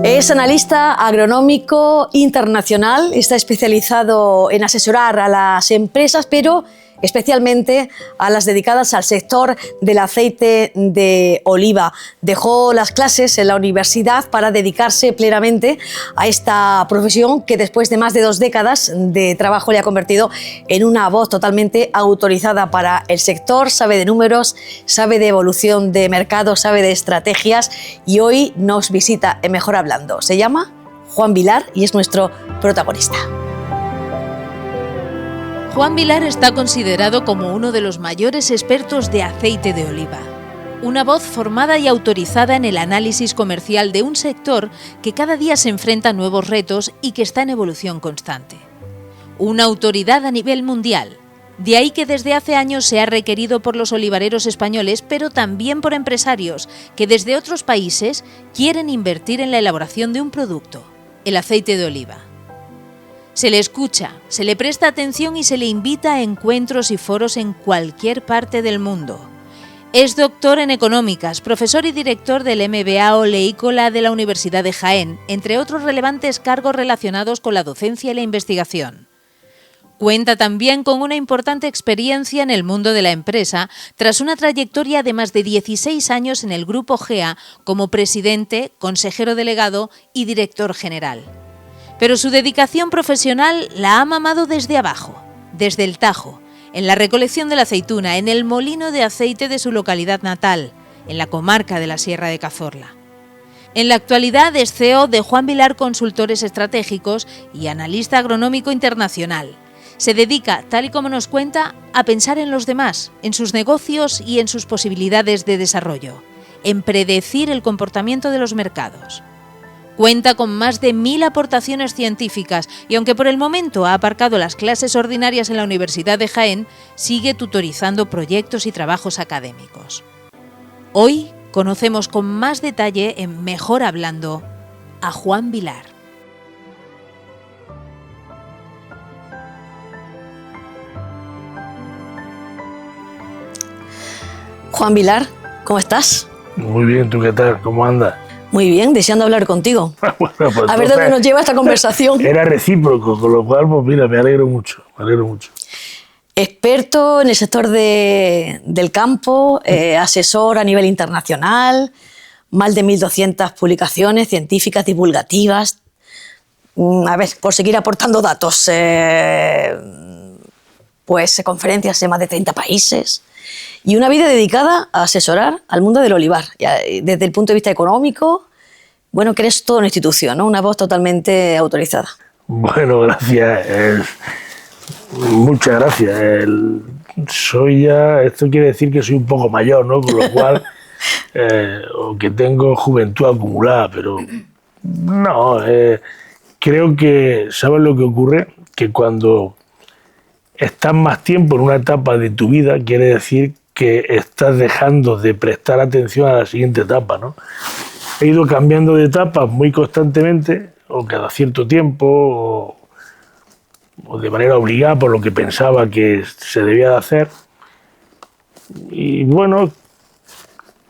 Es analista agronómico internacional, está especializado en asesorar a las empresas, pero especialmente a las dedicadas al sector del aceite de oliva. Dejó las clases en la universidad para dedicarse plenamente a esta profesión que después de más de 2 décadas de trabajo le ha convertido en una voz totalmente autorizada para el sector. Sabe de números, sabe de evolución de mercado, sabe de estrategias y hoy nos visita en Mejor Hablando. Se llama Juan Vilar y es nuestro protagonista. Juan Vilar está considerado como uno de los mayores expertos de aceite de oliva. Una voz formada y autorizada en el análisis comercial de un sector que cada día se enfrenta a nuevos retos y que está en evolución constante. Una autoridad a nivel mundial. De ahí que desde hace años se ha requerido por los olivareros españoles, pero también por empresarios que desde otros países quieren invertir en la elaboración de un producto, el aceite de oliva. Se le escucha, se le presta atención y se le invita a encuentros y foros en cualquier parte del mundo. Es doctor en Económicas, profesor y director del MBA Oleícola de la Universidad de Jaén, entre otros relevantes cargos relacionados con la docencia y la investigación. Cuenta también con una importante experiencia en el mundo de la empresa, tras una trayectoria de más de 16 años en el Grupo GEA como presidente, consejero delegado y director general. Pero su dedicación profesional la ha mamado desde abajo, desde el Tajo, en la recolección de la aceituna, en el molino de aceite de su localidad natal, en la comarca de la Sierra de Cazorla. En la actualidad es CEO de Juan Vilar Consultores Estratégicos y analista agronómico internacional. Se dedica, tal y como nos cuenta, a pensar en los demás, en sus negocios y en sus posibilidades de desarrollo, en predecir el comportamiento de los mercados. Cuenta con más de 1000 aportaciones científicas y aunque por el momento ha aparcado las clases ordinarias en la Universidad de Jaén, sigue tutorizando proyectos y trabajos académicos. Hoy conocemos con más detalle en Mejor Hablando a Juan Vilar. Juan Vilar, ¿cómo estás? Muy bien, ¿tú qué tal? ¿Cómo andas? Muy bien, deseando hablar contigo. Bueno, pues a ver dónde nos lleva esta conversación. Era recíproco, con lo cual, pues mira, me alegro mucho. Experto en el sector del campo, asesor a nivel internacional, más de 1200 publicaciones científicas divulgativas. A ver, por seguir aportando datos, pues conferencias en más de 30 países. Y una vida dedicada a asesorar al mundo del olivar, desde el punto de vista económico. Bueno, que eres toda una institución, ¿no? Una voz totalmente autorizada. Bueno, gracias. Muchas gracias. Esto quiere decir que soy un poco mayor, ¿no? Con lo cual, o que tengo juventud acumulada, pero no. Creo que, ¿sabes lo que ocurre? Que cuando estás más tiempo en una etapa de tu vida, quiere decir que estás dejando de prestar atención a la siguiente etapa, ¿no? He ido cambiando de etapas muy constantemente, o cada cierto tiempo, o de manera obligada por lo que pensaba que se debía de hacer. Y bueno,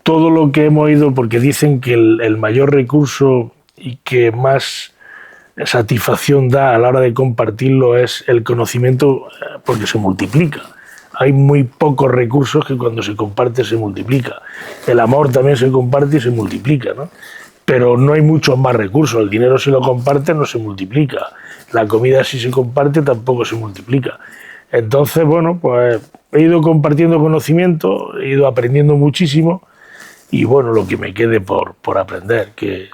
todo lo que hemos ido, porque dicen que el mayor recurso y que más satisfacción da a la hora de compartirlo es el conocimiento, porque se multiplica. Hay muy pocos recursos que cuando se comparte se multiplica. El amor también se comparte y se multiplica, ¿no? Pero no hay muchos más recursos. El dinero, si lo compartes, no se multiplica. La comida, si se comparte, tampoco se multiplica. Entonces, bueno, pues he ido compartiendo conocimiento, he ido aprendiendo muchísimo y bueno, lo que me quede por aprender, que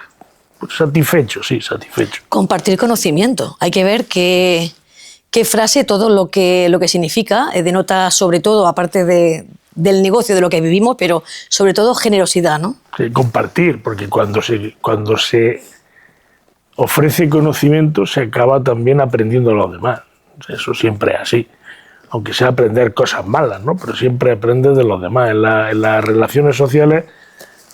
pues, satisfecho. Compartir conocimiento. Hay que ver qué frase, todo lo que significa, denota sobre todo, aparte del negocio, de lo que vivimos, pero sobre todo generosidad, ¿no? Sí, compartir, porque cuando se ofrece conocimiento se acaba también aprendiendo a los demás. Eso siempre es así. Aunque sea aprender cosas malas, ¿no? Pero siempre aprendes de los demás. En las relaciones sociales,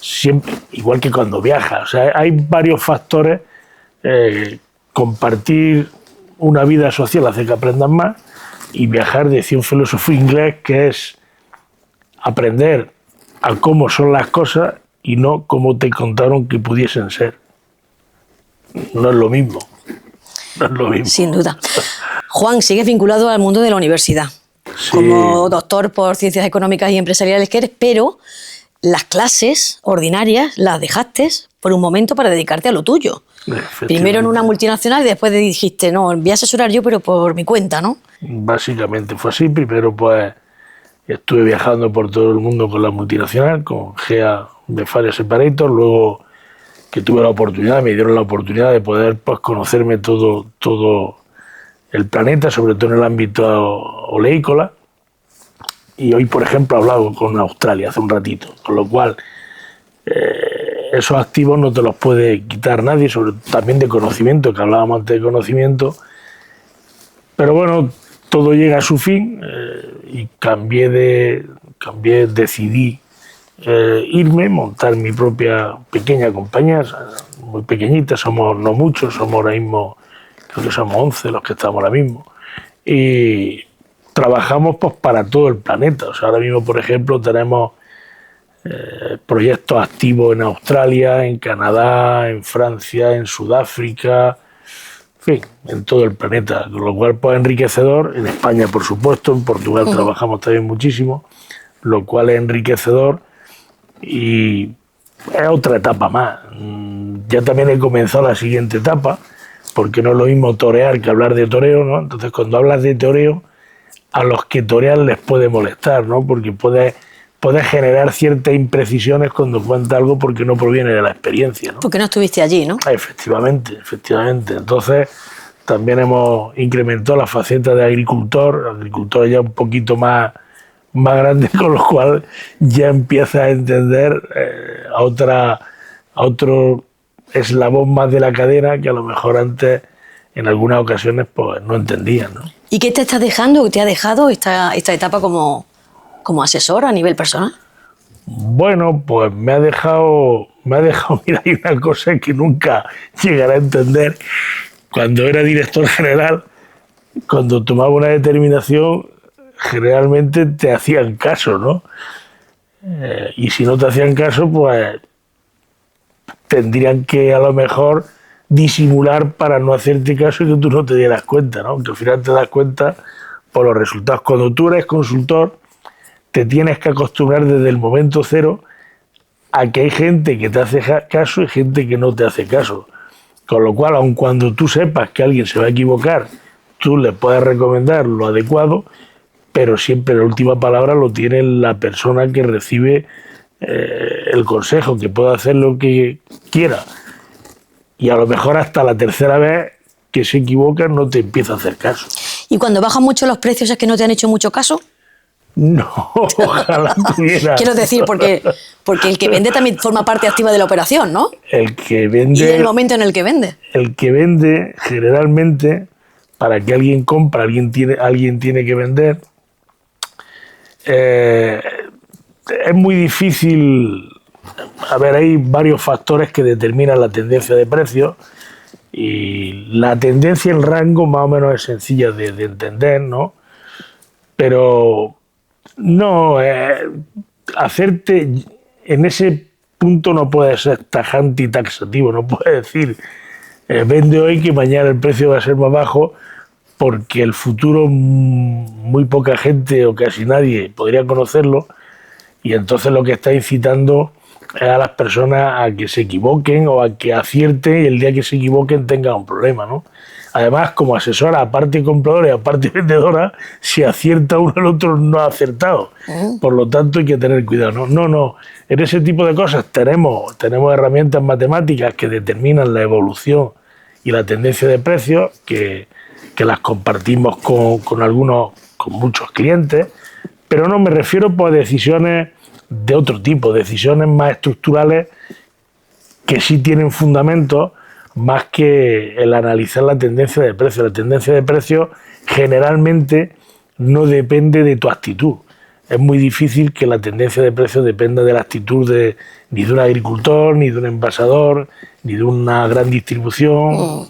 siempre, igual que cuando viajas. O sea, hay varios factores. Compartir una vida social hace que aprendas más, y viajar, decía un filósofo inglés, que es aprender a cómo son las cosas y no cómo te contaron que pudiesen ser. no es lo mismo. No es lo mismo. Sin duda. Juan, sigues vinculado al mundo de la universidad. Sí. Como doctor por Ciencias Económicas y Empresariales que eres, pero las clases ordinarias las dejaste por un momento para dedicarte a lo tuyo. Primero en una multinacional y después dijiste, no, voy a asesorar yo, pero por mi cuenta, ¿no? Básicamente fue así. Primero, pues, estuve viajando por todo el mundo con la multinacional, con GEA de Fire Separator. Luego que tuve la oportunidad, me dieron la oportunidad de poder, pues, conocerme todo el planeta, sobre todo en el ámbito oleícola. Y hoy, por ejemplo, he hablado con Australia hace un ratito, con lo cual esos activos no te los puede quitar nadie, también de conocimiento, que hablábamos antes de conocimiento. Pero bueno, todo llega a su fin y decidí irme, montar mi propia pequeña compañía, muy pequeñita, somos no muchos, somos ahora mismo, creo que somos 11 los que estamos ahora mismo. Y trabajamos, pues, para todo el planeta. O sea, ahora mismo, por ejemplo, tenemos proyectos activos en Australia, en Canadá, en Francia, en Sudáfrica, en fin, en todo el planeta, con lo cual, pues, enriquecedor. En España, por supuesto, en Portugal trabajamos también muchísimo, lo cual es enriquecedor y es otra etapa más. Ya también he comenzado la siguiente etapa, porque no es lo mismo torear que hablar de toreo, ¿no? Entonces, cuando hablas de toreo, a los que torean les puede molestar, ¿no? Porque puede generar ciertas imprecisiones cuando cuenta algo porque no proviene de la experiencia, ¿no? Porque no estuviste allí, ¿no? Efectivamente. Entonces, también hemos incrementado la faceta de agricultor ya un poquito más grande, con lo cual ya empieza a entender a otro eslabón más de la cadena que a lo mejor antes, en algunas ocasiones, pues no entendían, ¿no? ¿Y qué te está dejando, qué te ha dejado esta etapa como asesor a nivel personal? Bueno, pues me ha dejado, mira, hay una cosa que nunca llegaré a entender. Cuando era director general, cuando tomaba una determinación, generalmente te hacían caso, ¿no? Y si no te hacían caso, pues tendrían que, a lo mejor, disimular para no hacerte caso y que tú no te dieras cuenta, ¿no? Que al final te das cuenta por los resultados. Cuando tú eres consultor, te tienes que acostumbrar desde el momento cero a que hay gente que te hace caso y gente que no te hace caso. Con lo cual, aun cuando tú sepas que alguien se va a equivocar, tú le puedes recomendar lo adecuado, pero siempre la última palabra lo tiene la persona que recibe el consejo, que puede hacer lo que quiera. Y a lo mejor hasta la tercera vez que se equivoca no te empieza a hacer caso. ¿Y cuando bajan mucho los precios es que no te han hecho mucho caso? No, ojalá tuviera. Quiero decir, porque el que vende también forma parte activa de la operación, ¿no? El que vende. Y en el momento en el que vende. El que vende, generalmente, para que alguien compre, alguien tiene que vender. Es muy difícil. A ver, hay varios factores que determinan la tendencia de precios y la tendencia en rango más o menos es sencilla de entender, ¿no? Pero no, hacerte en ese punto no puedes ser tajante y taxativo, no puedes decir vende hoy que mañana el precio va a ser más bajo, porque el futuro muy poca gente o casi nadie podría conocerlo, y entonces lo que está incitando a las personas a que se equivoquen o a que acierten y el día que se equivoquen tengan un problema, ¿no? Además, como asesora, aparte compradora y aparte vendedora, si acierta uno, el otro no ha acertado. Por lo tanto, hay que tener cuidado. No. En ese tipo de cosas tenemos herramientas matemáticas que determinan la evolución y la tendencia de precios, que las compartimos con muchos clientes, pero no me refiero a decisiones de otro tipo, decisiones más estructurales que sí tienen fundamentos, más que el analizar la tendencia de precio. La tendencia de precio generalmente no depende de tu actitud. Es muy difícil que la tendencia de precio dependa de la actitud ni de un agricultor, ni de un envasador, ni de una gran distribución.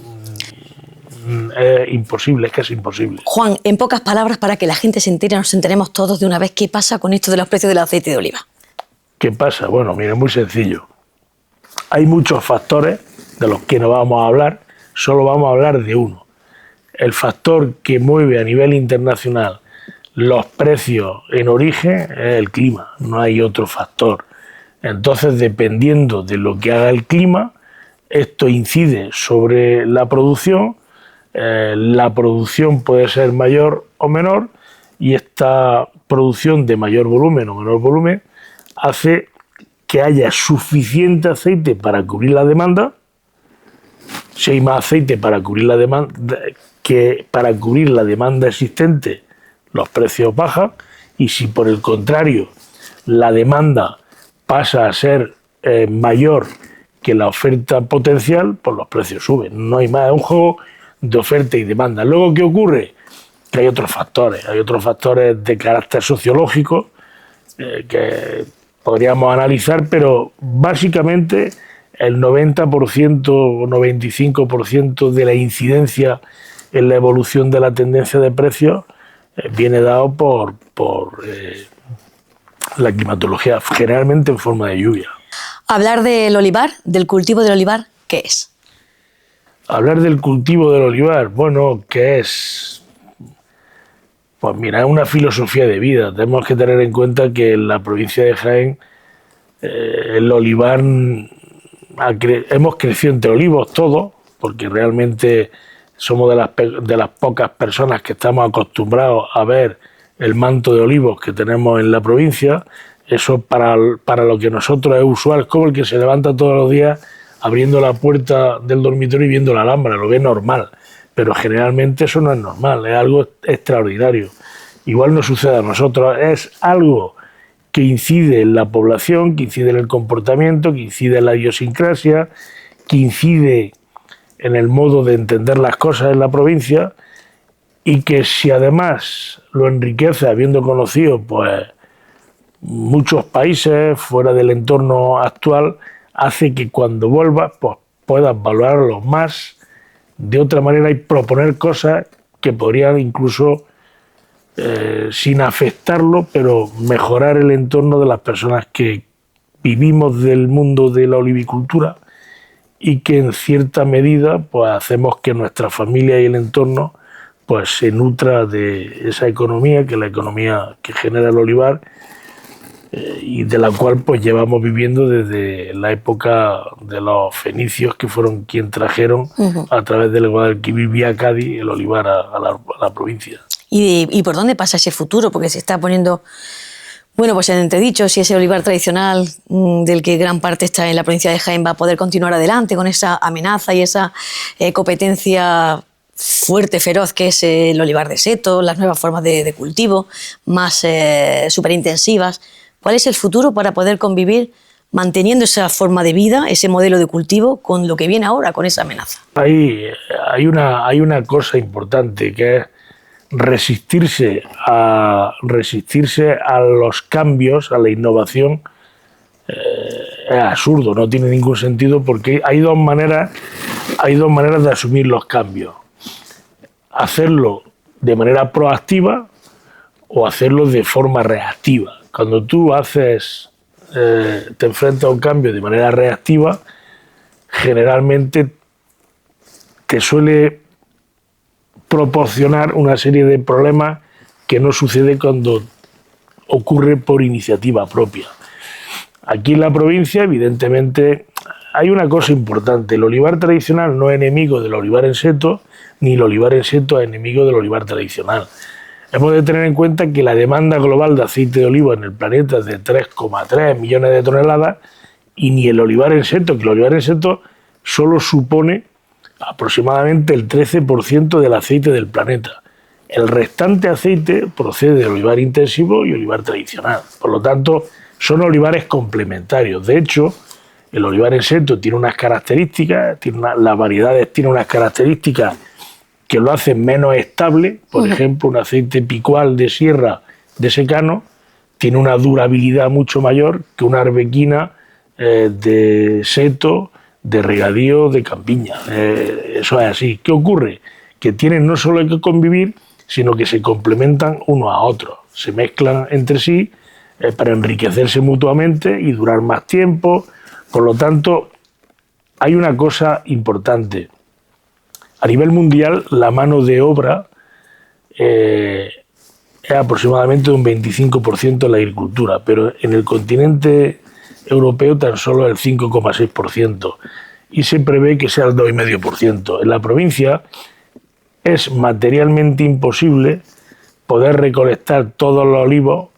Es imposible, es casi imposible. Juan, en pocas palabras, para que la gente se entere, nos enteremos todos de una vez, ¿qué pasa con esto de los precios del aceite de oliva? ¿Qué pasa? Bueno, mira, es muy sencillo. Hay muchos factores de los que no vamos a hablar, solo vamos a hablar de uno. El factor que mueve a nivel internacional los precios en origen es el clima, no hay otro factor. Entonces, dependiendo de lo que haga el clima, esto incide sobre la producción. La producción puede ser mayor o menor, y esta producción de mayor volumen o menor volumen hace que haya suficiente aceite para cubrir la demanda. Si hay más aceite para cubrir la demanda que para cubrir la demanda existente, los precios bajan, y si por el contrario la demanda pasa a ser mayor que la oferta potencial, pues los precios suben. No hay más, es un juego de oferta y demanda. Luego, ¿qué ocurre? Que hay otros factores de carácter sociológico que podríamos analizar, pero básicamente el 90% o 95% de la incidencia en la evolución de la tendencia de precios viene dado por la climatología, generalmente en forma de lluvia. Hablar del olivar, del cultivo del olivar, ¿qué es? Hablar del cultivo del olivar, bueno, ¿qué es? Pues mira, es una filosofía de vida. Tenemos que tener en cuenta que en la provincia de Jaén el olivar, hemos crecido entre olivos todos, porque realmente somos de las pocas personas que estamos acostumbrados a ver el manto de olivos que tenemos en la provincia. Eso para lo que nosotros es usual, es como el que se levanta todos los días abriendo la puerta del dormitorio y viendo la alhambra, lo ve normal, pero generalmente eso no es normal, es algo extraordinario. Igual nos sucede a nosotros, es algo que incide en la población, que incide en el comportamiento, que incide en la idiosincrasia, que incide en el modo de entender las cosas en la provincia, y que si además lo enriquece habiendo conocido pues muchos países fuera del entorno actual, hace que cuando vuelvas pues puedas valorarlo más de otra manera y proponer cosas que podrían incluso, sin afectarlo, pero mejorar el entorno de las personas que vivimos del mundo de la olivicultura, y que en cierta medida pues hacemos que nuestra familia y el entorno pues se nutra de esa economía, que es la economía que genera el olivar, y de la cual pues llevamos viviendo desde la época de los fenicios, que fueron quienes trajeron a través del Guadalquivir vía Cádiz el olivar a la provincia. ¿Y por dónde pasa ese futuro? Porque se está poniendo, bueno, pues en entredicho si ese olivar tradicional, del que gran parte está en la provincia de Jaén, va a poder continuar adelante con esa amenaza y esa competencia fuerte, feroz, que es el olivar de seto, las nuevas formas de cultivo, más superintensivas. ¿Cuál es el futuro para poder convivir manteniendo esa forma de vida, ese modelo de cultivo, con lo que viene ahora, con esa amenaza? Hay una cosa importante, que es resistirse a los cambios, a la innovación. Es absurdo, no tiene ningún sentido, porque hay dos maneras de asumir los cambios: hacerlo de manera proactiva o hacerlo de forma reactiva. Cuando tú te enfrentas a un cambio de manera reactiva, generalmente te suele proporcionar una serie de problemas que no sucede cuando ocurre por iniciativa propia. Aquí en la provincia, evidentemente, hay una cosa importante: el olivar tradicional no es enemigo del olivar en seto, ni el olivar en seto es enemigo del olivar tradicional. Hemos de tener en cuenta que la demanda global de aceite de oliva en el planeta es de 3,3 millones de toneladas, y ni el olivar en seto, que el olivar en seto solo supone aproximadamente el 13% del aceite del planeta. El restante aceite procede del olivar intensivo y olivar tradicional. Por lo tanto, son olivares complementarios. De hecho, el olivar en seto tiene unas características, las variedades tienen unas características que lo hacen menos estable. Por ejemplo, un aceite picual de sierra de secano tiene una durabilidad mucho mayor que una arbequina de seto, de regadío, de campiña. Eso es así. ¿Qué ocurre? Que tienen no solo que convivir, sino que se complementan unos a otros. Se mezclan entre sí para enriquecerse mutuamente y durar más tiempo. Por lo tanto, hay una cosa importante. A nivel mundial, la mano de obra es aproximadamente un 25% en la agricultura, pero en el continente europeo tan solo el 5,6%, y se prevé que sea el 2,5%. En la provincia es materialmente imposible poder recolectar todos los olivos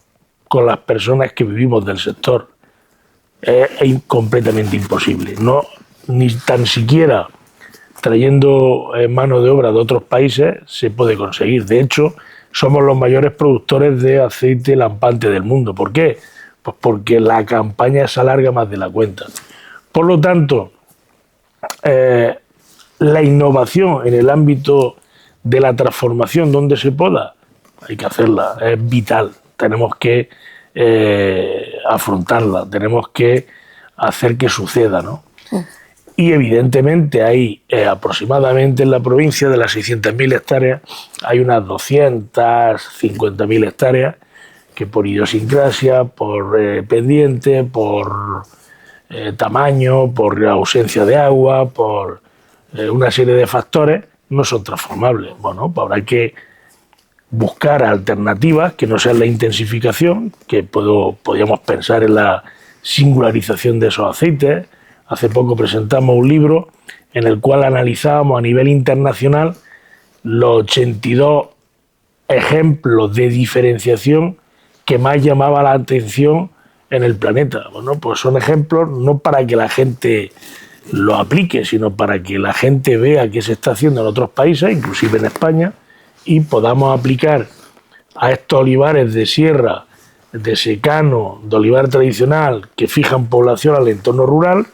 con las personas que vivimos del sector. Es completamente imposible. No, ni tan siquiera trayendo mano de obra de otros países se puede conseguir. De hecho, somos los mayores productores de aceite lampante del mundo. ¿Por qué? Pues porque la campaña se alarga más de la cuenta. Por lo tanto, la innovación en el ámbito de la transformación donde se pueda, hay que hacerla, es vital. Tenemos que afrontarla, tenemos que hacer que suceda, ¿no? Y evidentemente hay aproximadamente en la provincia de las 600.000 hectáreas, hay unas 250.000 hectáreas que por idiosincrasia, por pendiente, por tamaño, por ausencia de agua, por una serie de factores, no son transformables. Bueno, pues habrá que buscar alternativas que no sean la intensificación, que podríamos pensar en la singularización de esos aceites. Hace poco presentamos un libro en el cual analizábamos a nivel internacional los 82 ejemplos de diferenciación que más llamaba la atención en el planeta. Bueno, pues son ejemplos no para que la gente lo aplique, sino para que la gente vea qué se está haciendo en otros países, inclusive en España, y podamos aplicar a estos olivares de sierra, de secano, de olivar tradicional, que fijan población al entorno rural,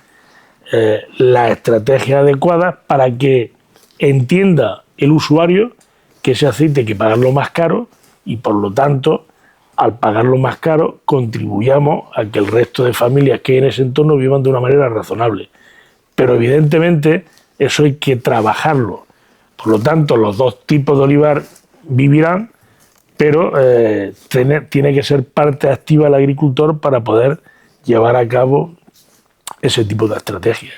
las estrategias adecuadas para que entienda el usuario que ese aceite hay que pagarlo más caro y, por lo tanto, al pagarlo más caro, contribuyamos a que el resto de familias que hay en ese entorno vivan de una manera razonable. Pero, evidentemente, eso hay que trabajarlo. Por lo tanto, los dos tipos de olivar vivirán, pero tiene que ser parte activa el agricultor para poder llevar a cabo ese tipo de estrategia.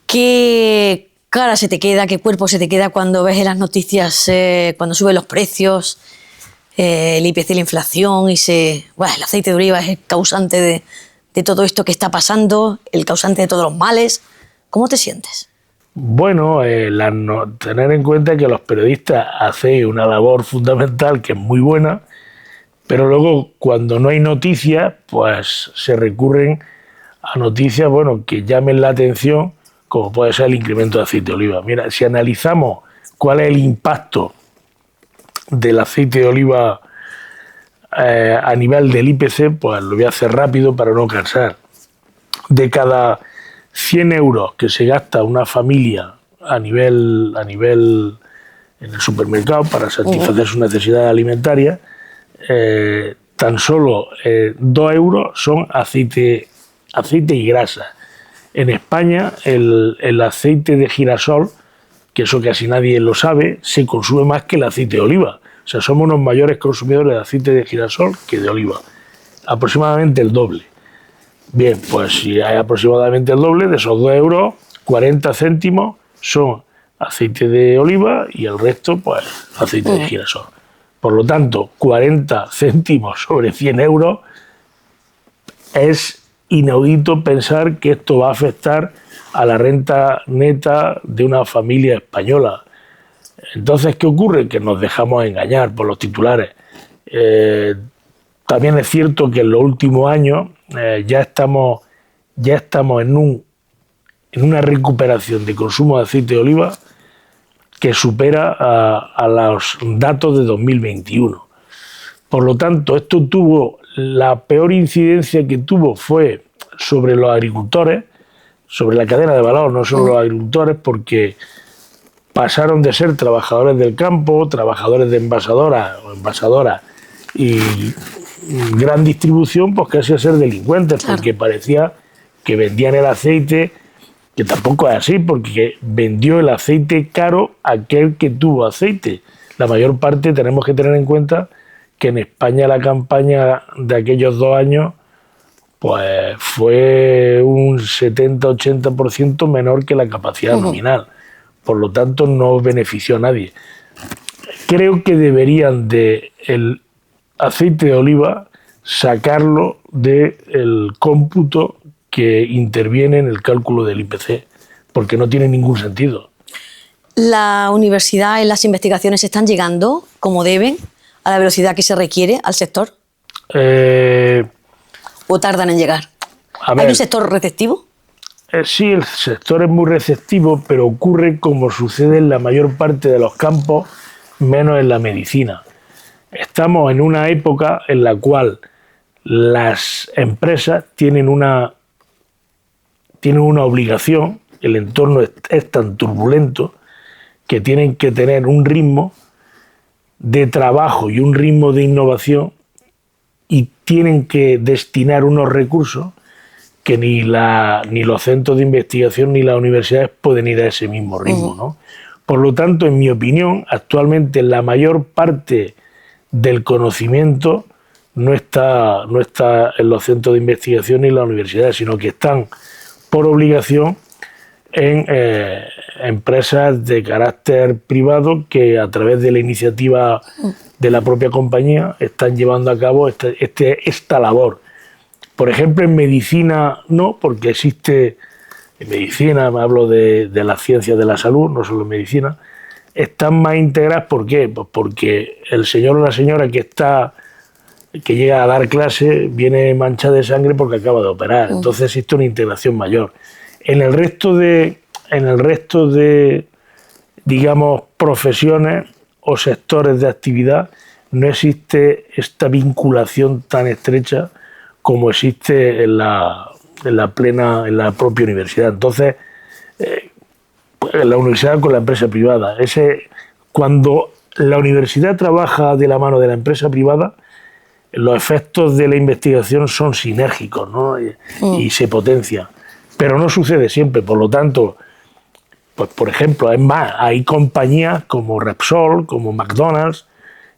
¿Qué cara se te queda, qué cuerpo se te queda cuando ves en las noticias, cuando suben los precios, el IPC, la inflación, y el aceite de oliva es el causante de todo esto que está pasando, el causante de todos los males? ¿Cómo te sientes? Bueno, tener en cuenta que los periodistas hacen una labor fundamental que es muy buena, pero luego cuando no hay noticias, pues se recurren a noticias, que llamen la atención, como puede ser el incremento de aceite de oliva. Mira, si analizamos cuál es el impacto del aceite de oliva a nivel del IPC, pues lo voy a hacer rápido para no cansar. De cada 100 euros que se gasta una familia a nivel en el supermercado para satisfacer sus necesidades alimentarias, tan solo 2 euros son aceite y grasa. En España el aceite de girasol, que eso casi nadie lo sabe, se consume más que el aceite de oliva. O sea, somos unos mayores consumidores de aceite de girasol que de oliva. Aproximadamente el doble. Bien, pues si hay aproximadamente el doble, de esos 2 euros, 40 céntimos son aceite de oliva y el resto, pues, aceite de girasol. Por lo tanto, 40 céntimos sobre 100 euros es inaudito pensar que esto va a afectar a la renta neta de una familia española. Entonces, ¿qué ocurre? Que nos dejamos engañar por los titulares. También es cierto que en los últimos años ya estamos en una recuperación de consumo de aceite de oliva que supera a los datos de 2021. Por lo tanto, esto tuvo la peor incidencia que tuvo fue sobre los agricultores, sobre la cadena de valor, no solo los agricultores, porque pasaron de ser trabajadores del campo, trabajadores de envasadoras y gran distribución, pues casi a ser delincuentes, porque parecía que vendían el aceite, que tampoco es así, porque vendió el aceite caro aquel que tuvo aceite. La mayor parte tenemos que tener en cuenta que en España la campaña de aquellos 2 años pues fue un 70-80% menor que la capacidad nominal. Por lo tanto, no benefició a nadie. Creo que deberían el aceite de oliva sacarlo del cómputo que interviene en el cálculo del IPC, porque no tiene ningún sentido. ¿La universidad y las investigaciones están llegando como deben, a la velocidad que se requiere al sector? ¿O tardan en llegar? ¿Hay un sector receptivo? Sí, el sector es muy receptivo, pero ocurre como sucede en la mayor parte de los campos, menos en la medicina. Estamos en una época en la cual las empresas tienen una obligación, el entorno es tan turbulento que tienen que tener un ritmo de trabajo y un ritmo de innovación y tienen que destinar unos recursos que ni los centros de investigación ni las universidades pueden ir a ese mismo ritmo, ¿no? Por lo tanto, en mi opinión, actualmente la mayor parte del conocimiento no está en los centros de investigación ni en las universidades, sino que están por obligación en empresas de carácter privado que a través de la iniciativa de la propia compañía están llevando a cabo esta labor. Por ejemplo, en medicina no, porque existe, en medicina, me hablo de las ciencias de la salud, no solo en medicina, están más integradas. ¿Por qué? Pues porque el señor o la señora que llega a dar clase viene manchada de sangre porque acaba de operar. Entonces existe una integración mayor. En el resto de, digamos, profesiones o sectores de actividad no existe esta vinculación tan estrecha como existe en la propia universidad. Entonces, la universidad con la empresa privada. Cuando la universidad trabaja de la mano de la empresa privada, los efectos de la investigación son sinérgicos, ¿no? Y se potencian. Pero no sucede siempre. Por lo tanto, pues por ejemplo, es más, hay compañías como Repsol, como McDonald's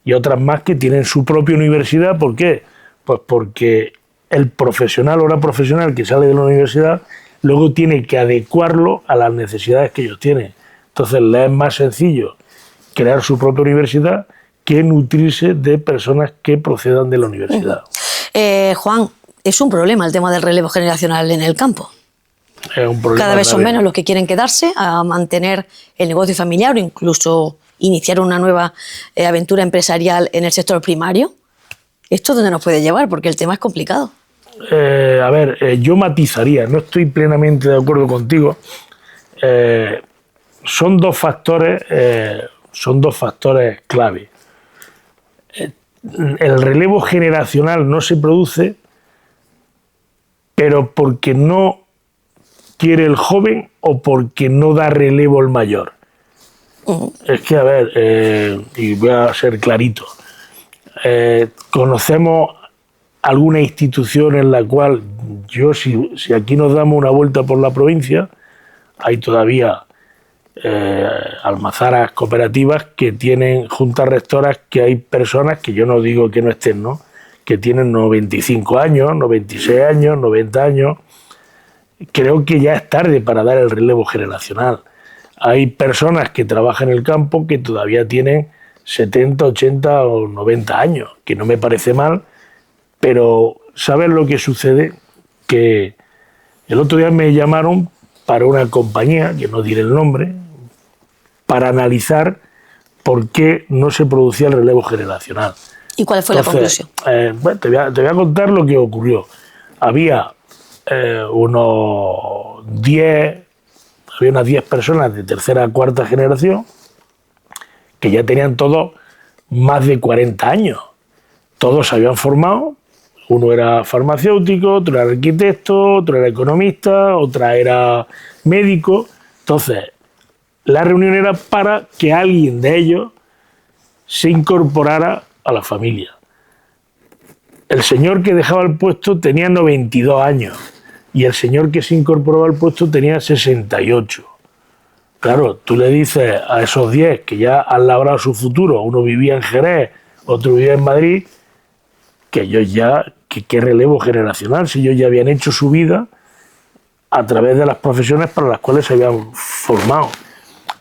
y otras más que tienen su propia universidad. ¿Por qué? Pues porque el profesional o la profesional que sale de la universidad luego tiene que adecuarlo a las necesidades que ellos tienen. Entonces les es más sencillo crear su propia universidad que nutrirse de personas que procedan de la universidad. Juan, es un problema el tema del relevo generacional en el campo. Es un problema. Cada vez son menos los que quieren quedarse a mantener el negocio familiar o incluso iniciar una nueva aventura empresarial en el sector primario. ¿Esto dónde nos puede llevar? Porque el tema es complicado. Yo matizaría, no estoy plenamente de acuerdo contigo. Son dos factores clave. El relevo generacional no se produce, pero porque no quiere el joven o porque no da relevo el mayor. Es que, y voy a ser clarito, conocemos alguna institución en la cual si aquí nos damos una vuelta por la provincia, hay todavía almazaras cooperativas que tienen juntas rectoras, que hay personas que yo no digo que no estén, ¿no?, que tienen 95 años, 96 años, 90 años. Creo que ya es tarde para dar el relevo generacional. Hay personas que trabajan en el campo que todavía tienen 70, 80 o 90 años, que no me parece mal, pero ¿sabes lo que sucede? Que el otro día me llamaron para una compañía, que no diré el nombre, para analizar por qué no se producía el relevo generacional. ¿Y cuál fue la conclusión? Te voy a contar lo que ocurrió. Había unas 10 personas de tercera a cuarta generación que ya tenían todos más de 40 años. Todos se habían formado. Uno era farmacéutico, otro era arquitecto, otro era economista, otra era médico. Entonces, la reunión era para que alguien de ellos se incorporara a la familia. El señor que dejaba el puesto tenía 92 años y el señor que se incorporaba al puesto tenía 68. Claro, tú le dices a esos 10 que ya han labrado su futuro, uno vivía en Jerez, otro vivía en Madrid, que ellos ya ¿qué relevo generacional? Si ellos ya habían hecho su vida a través de las profesiones para las cuales se habían formado.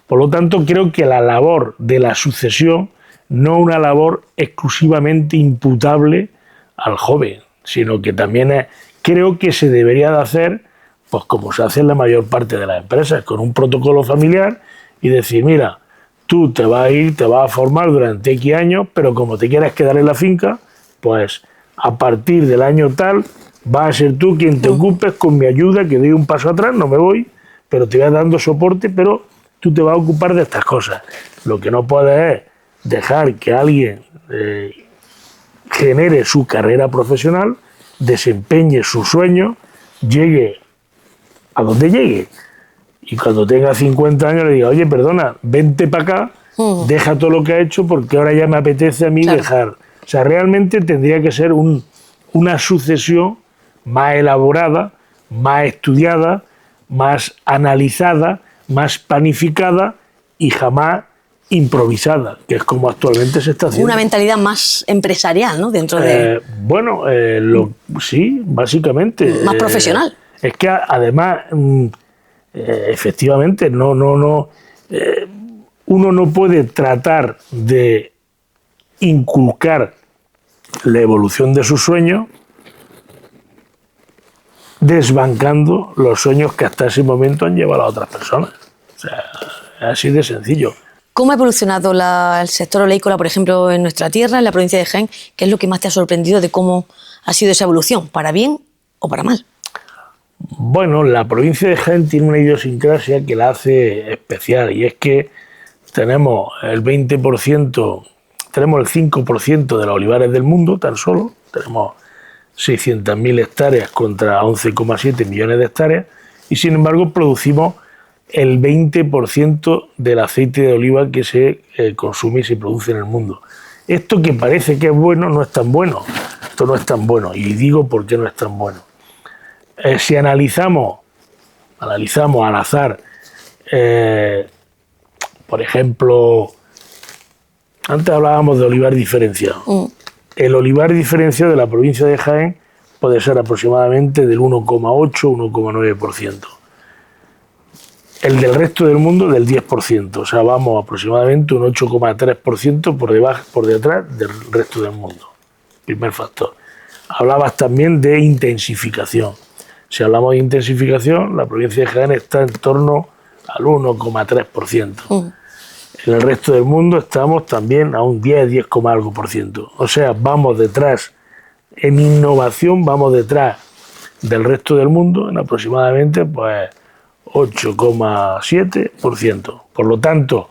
Por lo tanto, creo que la labor de la sucesión no es una labor exclusivamente imputable al joven, sino que también creo que se debería de hacer, pues como se hace en la mayor parte de las empresas, con un protocolo familiar y decir, mira, tú te vas a ir, te vas a formar durante X años, pero como te quieras quedar en la finca, pues a partir del año tal vas a ser tú quien te ocupes con mi ayuda, que doy un paso atrás, no me voy, pero te voy dando soporte, pero tú te vas a ocupar de estas cosas. Lo que no puedes es dejar que alguien genere su carrera profesional, desempeñe su sueño, llegue a donde llegue. Y cuando tenga 50 años le diga, oye, perdona, vente para acá, deja todo lo que ha hecho porque ahora ya me apetece a mí dejar. O sea, realmente tendría que ser una sucesión más elaborada, más estudiada, más analizada, más planificada y jamás improvisada, que es como actualmente se está haciendo. Una mentalidad más empresarial, ¿no? Dentro de... sí, básicamente. Más profesional. Es que además, efectivamente, uno no puede tratar de inculcar la evolución de sus sueños desbancando los sueños que hasta ese momento han llevado a otras personas. O sea, es así de sencillo. ¿Cómo ha evolucionado el sector oleícola, por ejemplo, en nuestra tierra, en la provincia de Jaén? ¿Qué es lo que más te ha sorprendido de cómo ha sido esa evolución, para bien o para mal? Bueno, la provincia de Jaén tiene una idiosincrasia que la hace especial, y es que tenemos el 20%, tenemos el 5% de los olivares del mundo, tan solo, tenemos 600.000 hectáreas contra 11,7 millones de hectáreas, y sin embargo producimos el 20% del aceite de oliva que se consume y se produce en el mundo. Esto que parece que es bueno, no es tan bueno. Esto no es tan bueno, y digo por qué no es tan bueno. Si analizamos al azar, por ejemplo, antes hablábamos de olivar diferenciado. El olivar diferenciado de la provincia de Jaén puede ser aproximadamente del 1,8-1,9%. El del resto del mundo del 10%, o sea, vamos aproximadamente un 8,3% por detrás del resto del mundo. Primer factor. Hablabas también de intensificación. Si hablamos de intensificación, la provincia de Jaén está en torno al 1,3%. En el resto del mundo estamos también a un 10 algo por ciento. O sea, vamos detrás, en innovación vamos detrás del resto del mundo en aproximadamente pues 8,7%. Por lo tanto,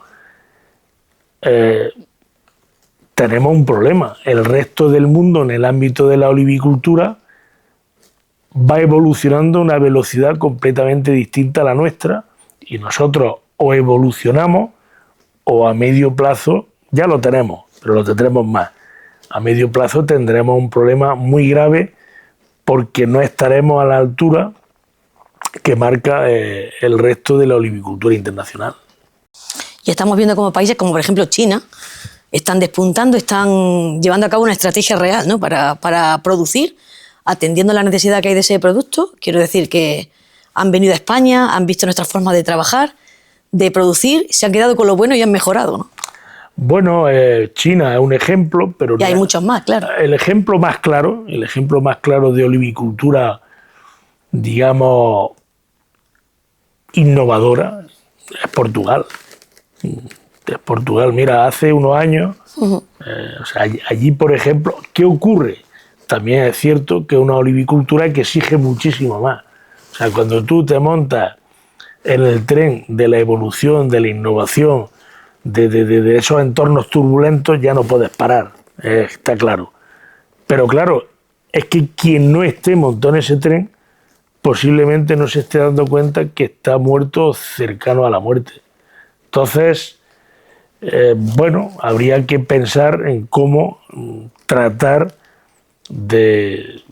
tenemos un problema. El resto del mundo en el ámbito de la olivicultura va evolucionando a una velocidad completamente distinta a la nuestra, y nosotros o evolucionamos o a medio plazo ya lo tenemos, pero lo tendremos más. A medio plazo tendremos un problema muy grave porque no estaremos a la altura que marca el resto de la olivicultura internacional. Y estamos viendo como países como por ejemplo China están despuntando, están llevando a cabo una estrategia real, ¿no? para producir, atendiendo la necesidad que hay de ese producto. Quiero decir que han venido a España, han visto nuestra forma de trabajar, de producir, se han quedado con lo bueno y han mejorado, ¿no? Bueno, China es un ejemplo, pero y hay muchos más, claro. El ejemplo más claro de olivicultura, digamos, innovadora, es Portugal. Es Portugal. Mira, hace unos años, o sea, allí, por ejemplo, ¿qué ocurre? También es cierto que es una olivicultura que exige muchísimo más. O sea, cuando tú te montas en el tren de la evolución, de la innovación, de esos entornos turbulentos, ya no puedes parar, está claro. Pero claro, es que quien no esté montado en ese tren posiblemente no se esté dando cuenta que está muerto cercano a la muerte. Entonces, bueno, habría que pensar en cómo tratar de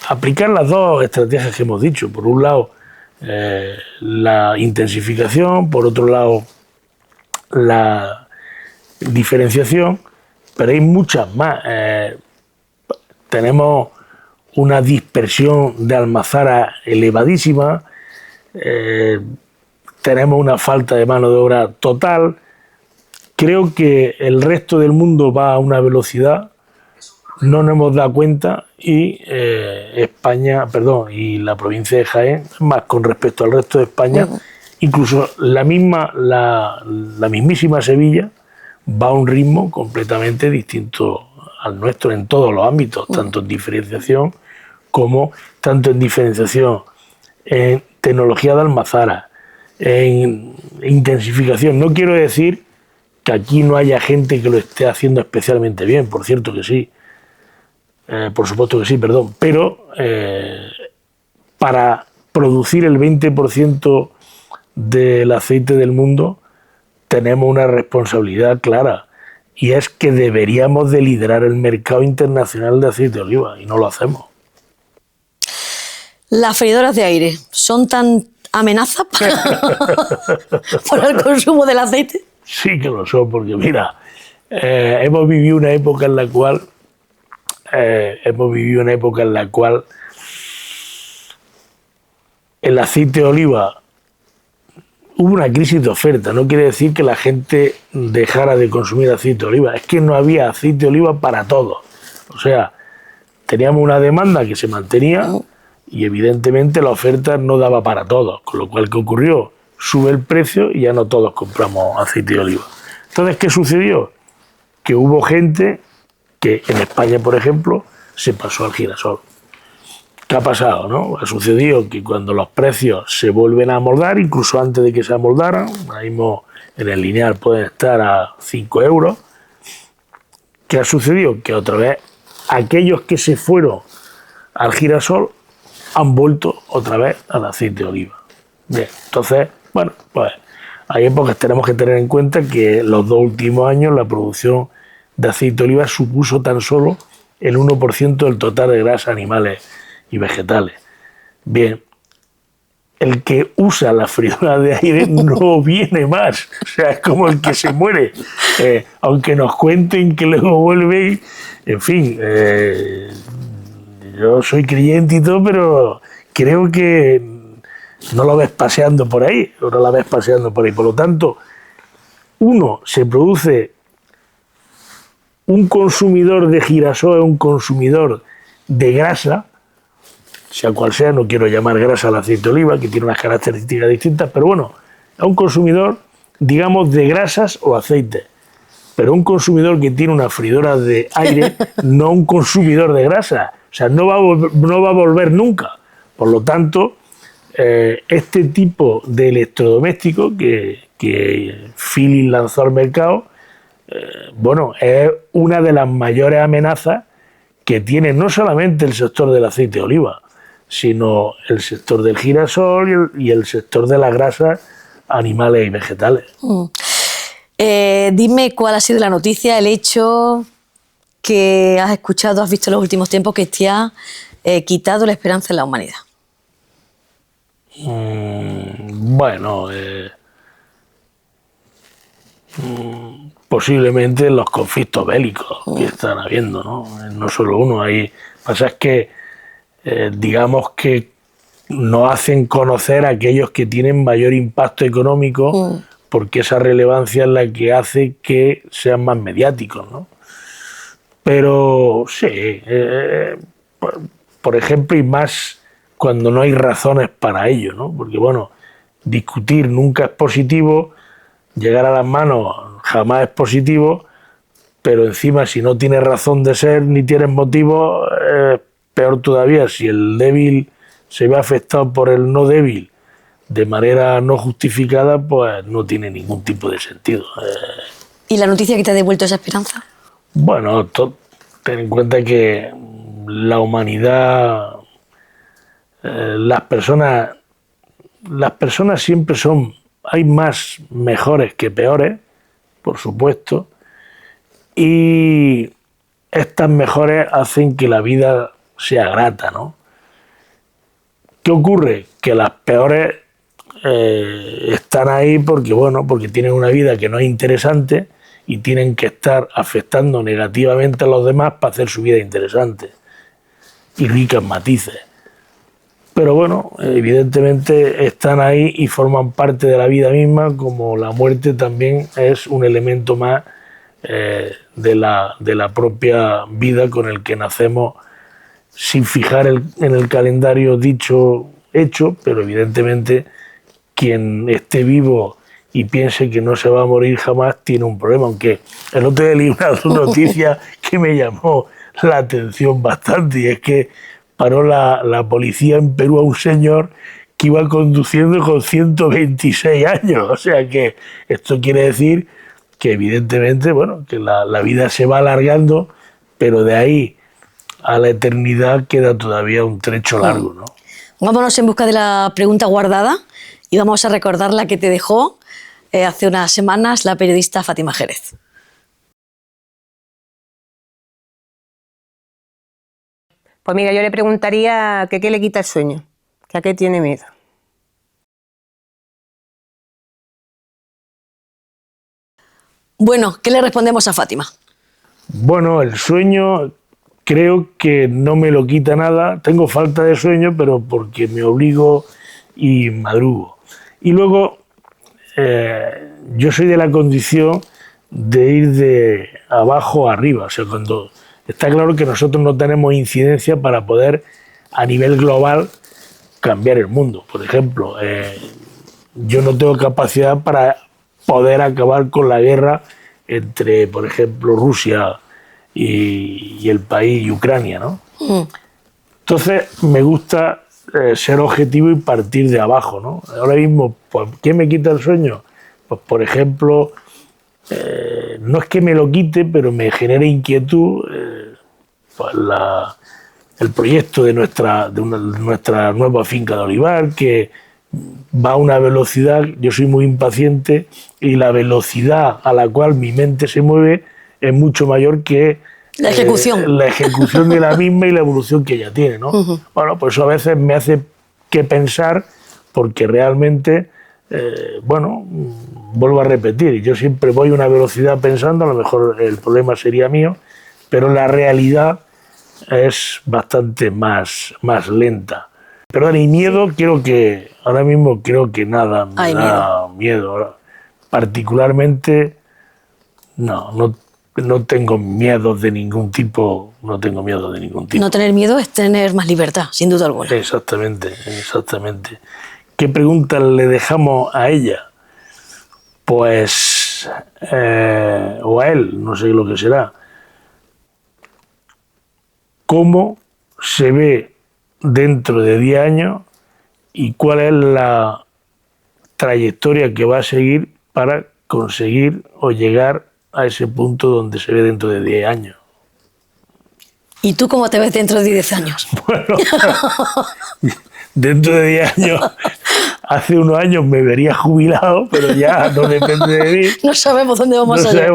aplicar las dos estrategias que hemos dicho. Por un lado, la intensificación, por otro lado, la diferenciación, pero hay muchas más. tenemos una dispersión de almazara elevadísima, tenemos una falta de mano de obra total. Creo que el resto del mundo va a una velocidad, no nos hemos dado cuenta, y y la provincia de Jaén, más con respecto al resto de España, incluso la mismísima Sevilla va a un ritmo completamente distinto al nuestro en todos los ámbitos, tanto en diferenciación en tecnología de almazara, en intensificación. No quiero decir que aquí no haya gente que lo esté haciendo especialmente bien, por cierto que sí, por supuesto que sí, perdón, pero para producir el 20% del aceite del mundo tenemos una responsabilidad clara, y es que deberíamos de liderar el mercado internacional de aceite de oliva, y no lo hacemos. ¿Las freidoras de aire son tan amenaza para el consumo del aceite? Sí que lo son, porque mira, hemos vivido una época en la cual el aceite de oliva, hubo una crisis de oferta. No quiere decir que la gente dejara de consumir aceite de oliva, es que no había aceite de oliva para todos. O sea, teníamos una demanda que se mantenía y evidentemente la oferta no daba para todos, con lo cual, ¿qué ocurrió? Sube el precio y ya no todos compramos aceite de oliva. Entonces, ¿qué sucedió? Que hubo gente que en España, por ejemplo, se pasó al girasol. ¿Qué ha pasado, no? Ha sucedido que cuando los precios se vuelven a amoldar, incluso antes de que se amoldaran, ahora mismo en el lineal pueden estar a 5 euros, ¿qué ha sucedido? Que otra vez aquellos que se fueron al girasol han vuelto otra vez al aceite de oliva. Bien, entonces, bueno, pues hay épocas, tenemos que tener en cuenta que los 2 últimos años la producción de aceite de oliva supuso tan solo el 1% del total de grasas animales y vegetales. Bien, el que usa la freidora de aire no viene más, o sea, es como el que se muere, aunque nos cuenten que luego vuelve, en fin, yo soy creyente y todo, pero creo que no lo ves paseando por ahí, o no la ves paseando por ahí. Por lo tanto, se produce un consumidor de girasol, es un consumidor de grasa, sea cual sea, no quiero llamar grasa al aceite de oliva, que tiene unas características distintas, pero bueno, es un consumidor, digamos, de grasas o aceites, pero un consumidor que tiene una freidora de aire, no un consumidor de grasa, o sea, no va a volver nunca. Por lo tanto, este tipo de electrodoméstico que Philips lanzó al mercado, bueno, es una de las mayores amenazas que tiene no solamente el sector del aceite de oliva, sino el sector del girasol y el sector de las grasas animales y vegetales. Dime cuál ha sido la noticia, el hecho que has escuchado, has visto en los últimos tiempos que te ha quitado la esperanza en la humanidad. Bueno, posiblemente los conflictos bélicos que están habiendo, ¿no? No solo uno. Pasa es que digamos que nos hacen conocer a aquellos que tienen mayor impacto económico, porque esa relevancia es la que hace que sean más mediáticos, ¿no? Pero sí, por ejemplo, y más cuando no hay razones para ello, ¿no? Porque bueno, discutir nunca es positivo, llegar a las manos jamás es positivo, pero encima si no tienes razón de ser ni tienes motivo, peor todavía. Si el débil se ve afectado por el no débil de manera no justificada, pues no tiene ningún tipo de sentido. ¿Y la noticia que te ha devuelto esa esperanza? Bueno, ten en cuenta que la humanidad, las personas siempre hay más mejores que peores, por supuesto, y estas mejores hacen que la vida sea grata, ¿no? ¿Qué ocurre? Que las peores están ahí porque tienen una vida que no es interesante y tienen que estar afectando negativamente a los demás para hacer su vida interesante. y rica en matices. Pero bueno, evidentemente están ahí y forman parte de la vida misma, como la muerte también es un elemento más de la propia vida con el que nacemos, sin fijar en el calendario dicho hecho, pero evidentemente quien esté vivo y piense que no se va a morir jamás tiene un problema, aunque el otro día leí una noticia que me llamó la atención bastante, y es que paró la policía en Perú a un señor que iba conduciendo con 126 años. O sea que esto quiere decir que evidentemente, bueno, que la vida se va alargando, pero de ahí a la eternidad queda todavía un trecho largo, ¿no? Vámonos en busca de la pregunta guardada y vamos a recordar la que te dejó hace unas semanas la periodista Fátima Jerez. Pues mira, yo le preguntaría que qué le quita el sueño, que a qué tiene miedo. Bueno, ¿qué le respondemos a Fátima? Bueno, el sueño creo que no me lo quita nada. Tengo falta de sueño, pero porque me obligo y madrugo. Y luego, yo soy de la condición de ir de abajo a arriba. O sea, cuando está claro que nosotros no tenemos incidencia para poder, a nivel global, cambiar el mundo. Por ejemplo, yo no tengo capacidad para poder acabar con la guerra entre, por ejemplo, Rusia y el país y Ucrania, ¿no? Entonces, me gusta ser objetivo y partir de abajo, ¿no? Ahora mismo, pues, ¿qué me quita el sueño? Pues, por ejemplo, no es que me lo quite, pero me genera inquietud pues el proyecto de nuestra nueva finca de olivar, que va a una velocidad, yo soy muy impaciente, y la velocidad a la cual mi mente se mueve es mucho mayor que la ejecución de la misma y la evolución que ella tiene, ¿no? Bueno, pues eso a veces me hace que pensar, porque realmente, bueno, vuelvo a repetir, yo siempre voy a una velocidad pensando, a lo mejor el problema sería mío, pero la realidad es bastante más lenta. Perdón, y miedo, ahora mismo creo que nada me da miedo. Particularmente, no tengo miedo de ningún tipo, no tengo miedo de ningún tipo. No tener miedo es tener más libertad, sin duda alguna. Exactamente. ¿Qué pregunta le dejamos a ella? Pues, o a él, no sé lo que será. ¿Cómo se ve dentro de 10 años y cuál es la trayectoria que va a seguir para conseguir o llegar a ese punto donde se ve dentro de 10 años? ¿Y tú cómo te ves dentro de 10 años? Bueno, dentro de 10 años, hace unos años me vería jubilado, pero ya no depende de mí. No sabemos dónde vamos a ir.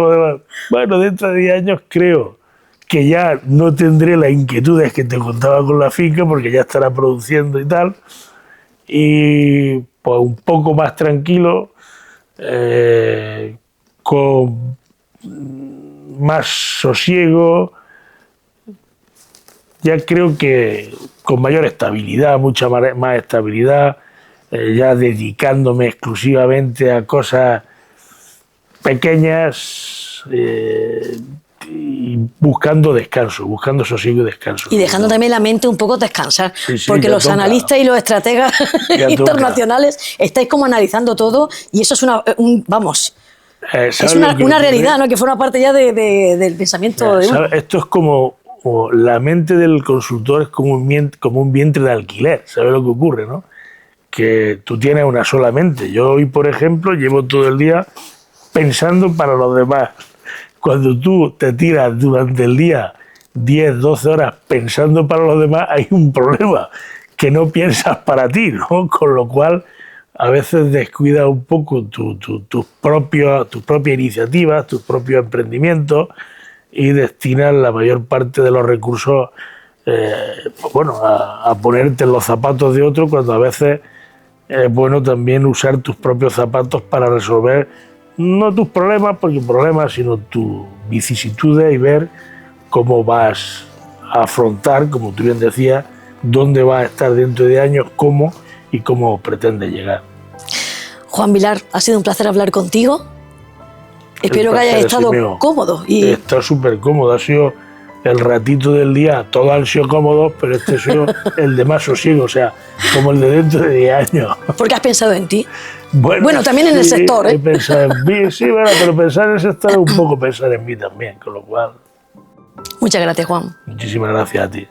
Bueno, dentro de 10 años creo que ya no tendré las inquietudes que te contaba con la finca, porque ya estará produciendo y tal, y pues un poco más tranquilo, con más sosiego, ya creo que con mayor estabilidad, mucha más estabilidad, ya dedicándome exclusivamente a cosas pequeñas, y buscando descanso, buscando sosiego y descanso. Y dejando también la mente un poco descansar, sí, porque los analistas y los estrategas internacionales estáis como analizando todo, y eso es es una realidad, ¿no? Que forma parte ya del pensamiento de uno. Esto es como la mente del consultor es como un vientre de alquiler. ¿Sabes lo que ocurre, no? Que tú tienes una sola mente. Yo hoy, por ejemplo, llevo todo el día pensando para los demás. Cuando tú te tiras durante el día 10, 12 horas pensando para los demás, hay un problema, que no piensas para ti, ¿no? Con lo cual, a veces descuidas un poco tus propias iniciativas, tus propios emprendimientos, y destinas la mayor parte de los recursos a ponerte en los zapatos de otro, cuando a veces es bueno también usar tus propios zapatos para resolver no tus problemas, sino tus vicisitudes, y ver cómo vas afrontar, como tú bien decías, dónde va a estar dentro de años, cómo y cómo pretende llegar. Juan Vilar, ha sido un placer hablar contigo. Espero que hayas estado cómodo. He estado súper cómodo, ha sido el ratito del día, todos han sido cómodos, pero este ha sido el de más sosiego, o sea, como el de dentro de 10 años. Porque has pensado en ti. Bueno, también en el sector, ¿eh? He pensado en mí, sí, bueno, pero pensar en el sector es un poco pensar en mí también, con lo cual... Muchas gracias, Juan. Muchísimas gracias a ti.